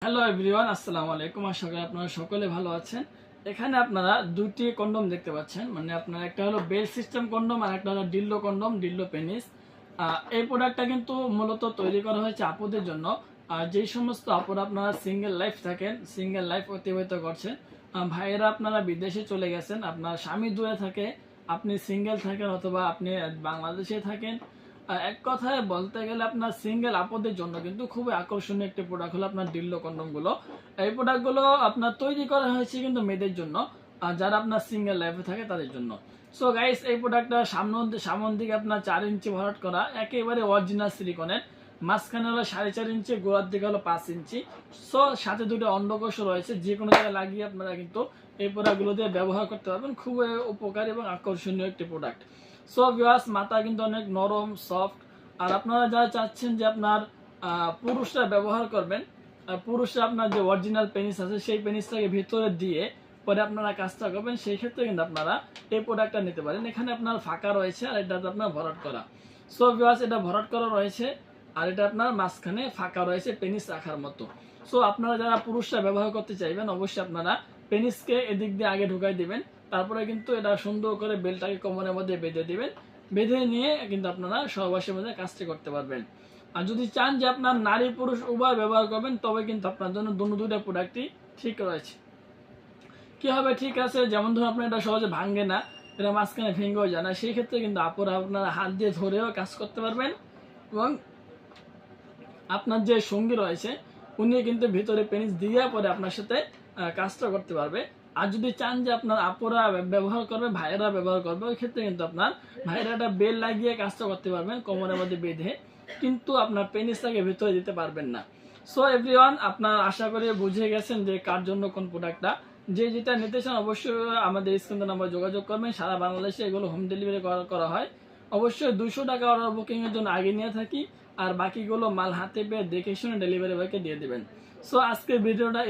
Hello everyone, আসসালামু আলাইকুম। আশা করি আপনারা সকলে ভালো আছেন। এখানে আপনারা দুটি কন্ডম দেখতে পাচ্ছেন, মানে আপনার একটা হলো বেল সিস্টেম কন্ডম আর একটা হলো ডিল্লো কন্ডম, ডিল্লো পেনিস। এই প্রোডাক্টটা কিন্তু মূলত তৈরি করা হয়েছে আপুদের জন্য। আর যেই সমস্ত আপুরা আপনারা সিঙ্গেল লাইফ থাকেন, সিঙ্গেল লাইফ অতিবাহিত করছেন, ভাইয়েরা আপনারা বিদেশে চলে গেছেন, আপনার স্বামী দূরে থাকে, আপনি সিঙ্গেল থাকেন অথবা আপনি বাংলাদেশে থাকেন, এক কথায় বলতে গেলে আপনার সিঙ্গেল আপদের জন্য কিন্তু খুবই আকর্ষণীয় একটি প্রোডাক্ট হলো আপনার ডিল্লো কন্ডম গুলো। এই প্রোডাক্ট গুলো আপনার তৈরি করা হয়েছে কিন্তু মেয়েদের জন্য, আর যারা আপনার সিঙ্গেল লাইফে থাকে তাদের জন্য। সো গাইস, এই প্রোডাক্টটা সামন দিকে আপনার 4 ইঞ্চি ভরাট করা, একেবারে অরিজিনাল সিলিকনের, মাঝখানে হলো 4.5 ইঞ্চি, গোড়ার দিকে হলো 5 ইঞ্চি। সো সাথে দুটো অন্ডকোষ রয়েছে, যে কোনো জায়গায় লাগিয়ে আপনারা কিন্তু এই প্রোডাক্ট গুলো দিয়ে ব্যবহার করতে পারবেন। খুবই উপকারী এবং আকর্ষণীয় একটি প্রোডাক্ট। সো ভিউয়ার্স, মাথা কিন্তু অনেক নরম সফট। আর আপনারা যারা চাচ্ছেন যে আপনার পুরুষরা ব্যবহার করবেন, পুরুষরা আপনার যে অরিজিনাল পেনিস আছে সেই পেনিসটাকে ভিতরে দিয়ে পরে আপনারা কাজটা করবেন, সেই ক্ষেত্রে কিন্তু আপনারা এই প্রোডাক্টটা নিতে পারেন। এখানে আপনার ফাঁকা রয়েছে আর এটা আপনার ভরাট করা। সো ভিউয়ার্স, এটা ভরাট করা রয়েছে আর এটা আপনার মাঝখানে ফাঁকা রয়েছে পেনিস রাখার মতো। সো আপনারা যারা পুরুষরা ব্যবহার করতে চাইবেন, অবশ্যই আপনারা পেনিসকে এদিক দিয়ে আগে ঢুকাই দিবেন, তারপরে কিন্তু এটা সুন্দর করে বেলটাকে কোমরের মধ্যে বেঁধে দিবেন। বেঁধে নিয়ে কিন্তু আপনারা সহবাসের মধ্যে কাজটি করতে পারবেন। আর যদি চান যে আপনার নারী পুরুষ উভয় ব্যবহার করবেন, তবে কিন্তু আপনার জন্য দুইটা প্রোডাক্টই ঠিক রয়েছে। কি হবে ঠিক আছে, যেমন ধরুন আপনার এটা সহজে ভাঙে না, এটা মাঝখানে ভেঙেও যায় না, সেই ক্ষেত্রে কিন্তু আপুরা আপনারা হাত দিয়ে ধরেও কাজ করতে পারবেন এবং আপনার যে সঙ্গী রয়েছে উনি কিন্তু ভিতরে পেনিস দিয়ে পরে আপনার সাথে কাজটা করতে পারবে। আর যদি চান যে আপনার আপুরা ব্যবহার করবে, ভাইয়েরা ব্যবহার করবে, ওই ক্ষেত্রে কিন্তু আপনার ভাইয়েরা একটা বেল লাগিয়ে কাজটা করতে পারবেন কোমরের মধ্যে বেঁধে, কিন্তু আপনার পেনিসটাকে ভিতরে দিতে পারবেন না। সো এভরিওয়ান, আপনার আশা করি বুঝে গেছেন যে কার জন্য কোন প্রোডাক্টটা। যে যেটা নিতে চান অবশ্যই আমাদের স্ক্রিনে নাম্বার যোগাযোগ করবেন। সারা বাংলাদেশে এগুলো হোম ডেলিভারি করা হয়। অবশ্যই 200 টাকা অর্ডার বুকিং এর জন্য আগে নিয়ে থাকি, আর বাকিগুলো মাল হাতে পেয়ে দেখে শুনে ডেলিভারি বয়কে দিয়ে দিবেন। সো আজকের ভিডিওটা